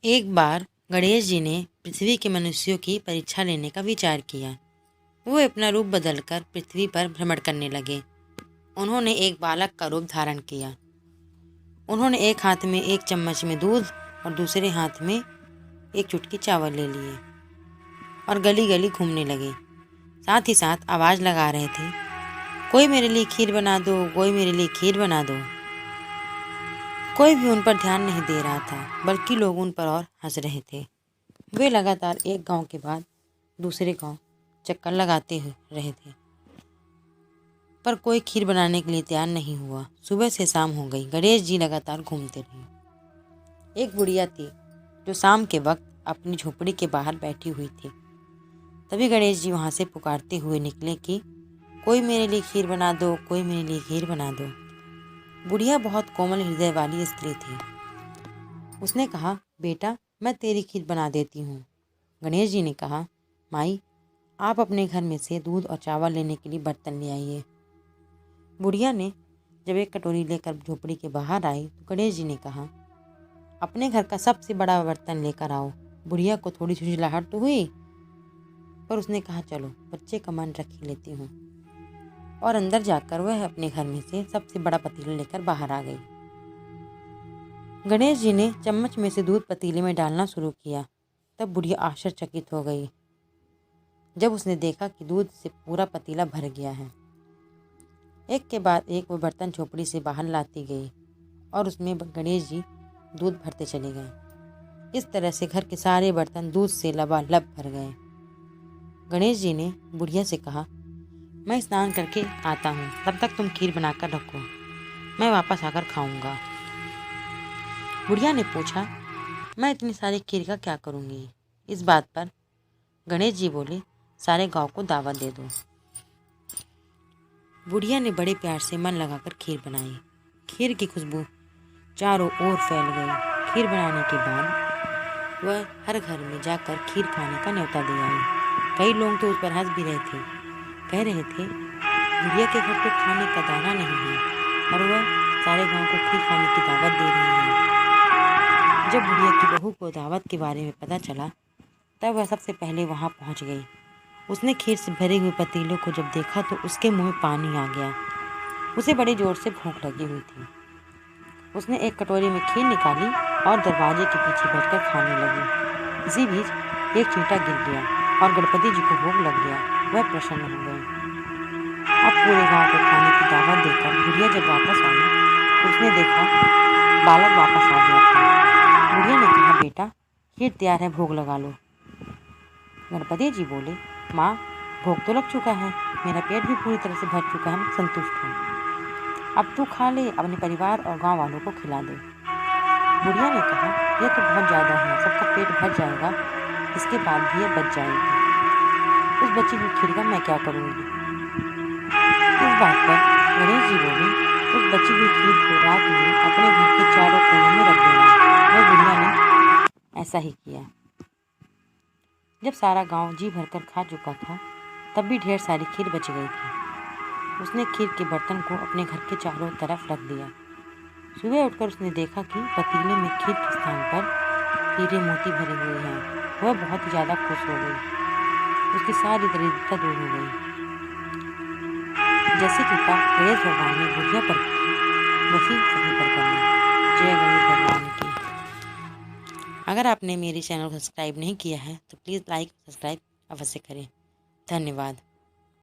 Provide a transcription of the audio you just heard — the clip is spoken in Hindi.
एक बार गणेश जी ने पृथ्वी के मनुष्यों की परीक्षा लेने का विचार किया। वो अपना रूप बदलकर पृथ्वी पर भ्रमण करने लगे। उन्होंने एक बालक का रूप धारण किया। उन्होंने एक हाथ में एक चम्मच में दूध और दूसरे हाथ में एक चुटकी चावल ले लिए और गली गली घूमने लगे। साथ ही साथ आवाज लगा रहे थे, कोई मेरे लिए खीर बना दो, कोई मेरे लिए खीर बना दो। कोई भी उन पर ध्यान नहीं दे रहा था, बल्कि लोग उन पर और हंस रहे थे। वे लगातार एक गांव के बाद दूसरे गांव चक्कर लगाते रहे थे, पर कोई खीर बनाने के लिए तैयार नहीं हुआ। सुबह से शाम हो गई, गणेश जी लगातार घूमते रहे। एक बुढ़िया थी जो शाम के वक्त अपनी झोपड़ी के बाहर बैठी हुई थी। तभी गणेश जी वहां से पुकारते हुए निकले कि कोई मेरे लिए खीर बना दो, कोई मेरे लिए खीर बना दो। बुढ़िया बहुत कोमल हृदय वाली स्त्री थी। उसने कहा, बेटा मैं तेरी खीर बना देती हूँ। गणेश जी ने कहा, माई आप अपने घर में से दूध और चावल लेने के लिए बर्तन ले आइए। बुढ़िया ने जब एक कटोरी लेकर झोपड़ी के बाहर आई तो गणेश जी ने कहा, अपने घर का सबसे बड़ा बर्तन लेकर आओ। बुढ़िया को थोड़ी झुंझलाहट तो हुई, पर उसने कहा, चलो बच्चे का मन रख ही लेती हूँ। और अंदर जाकर वह अपने घर में से सबसे बड़ा पतीला लेकर बाहर आ गई। गणेश जी ने चम्मच में से दूध पतीले में डालना शुरू किया। तब बुढ़िया आश्चर्यचकित हो गई जब उसने देखा कि दूध से पूरा पतीला भर गया है। एक के बाद एक वो बर्तन झोपड़ी से बाहर लाती गई और उसमें गणेश जी दूध भरते चले गए। इस तरह से घर के सारे बर्तन दूध से लबालब भर गए। गणेश जी ने बुढ़िया से कहा, मैं स्नान करके आता हूँ, तब तक तुम खीर बनाकर रखो, मैं वापस आकर खाऊंगा। बुढ़िया ने पूछा, मैं इतनी सारी खीर का क्या करूँगी? इस बात पर गणेश जी बोले, सारे गांव को दावत दे दो। बुढ़िया ने बड़े प्यार से मन लगाकर खीर बनाई। खीर की खुशबू चारों ओर फैल गई। खीर बनाने के बाद वह हर घर में जाकर खीर खाने का न्योता दे आई। कई लोग तो उस पर हंस भी रहे थे, कह रहे थे, बुढ़िया के घर तो खाने का दाना नहीं है और वह सारे गांव को खीर खाने की दावत दे रही है। जब बुढ़िया की बहू को दावत के बारे में पता चला तब वह सबसे पहले वहां पहुंच गई। उसने खीर से भरे हुए पतीलों को जब देखा तो उसके मुंह में पानी आ गया। उसे बड़ी जोर से भूख लगी हुई थी। उसने एक कटोरी में खीर निकाली और दरवाजे के पीछे बैठकर खाने लगी। इसी बीच एक चींटा गिर गया और गणपति जी को भूख लग गया। वह प्रसन्न हो गए। अब पूरे गांव को खाने की दावत देकर बुढ़िया जब वापस आई तो उसने देखा बालक वापस आ गया था। बुढ़िया ने कहा, बेटा खीर तैयार है, भोग लगा लो। गणपति जी बोले, माँ भोग तो लग चुका है, मेरा पेट भी पूरी तरह से भर चुका है, मैं संतुष्ट हूँ। अब तू खा ले, अपने परिवार और गांव वालों को खिला दे। बुढ़िया ने कहा, यह तो बहुत ज़्यादा है, सबका पेट भर जाएगा, इसके बाद भी यह बच जाएगी। उस बची हुई खीर का मैं क्या करूँगी? इस बात पर गणेश जी बोले, उस बची हुई खीर को रात में अपने घर के चारों कोनों में रख देना। वह बुढ़िया ने ऐसा ही किया। जब सारा गांव जी भरकर खा चुका था तब भी ढेर सारी खीर बच गई थी। उसने खीर के बर्तन को अपने घर के चारों तरफ रख दिया। सुबह उठकर उसने देखा कि पतीले में खीर के स्थान पर हीरे मोती भरे हुए हैं। वह बहुत ही ज़्यादा खुश हो गई। उसकी सारी दरिद्रता दूर हो गई। जैसी कृपा गणेश भगवान ने बुढ़िया पर की, वही सभी पर करना। जय गणेश भगवान की। अगर आपने मेरे चैनल को सब्सक्राइब नहीं किया है तो प्लीज़ लाइक सब्सक्राइब अवश्य करें। धन्यवाद।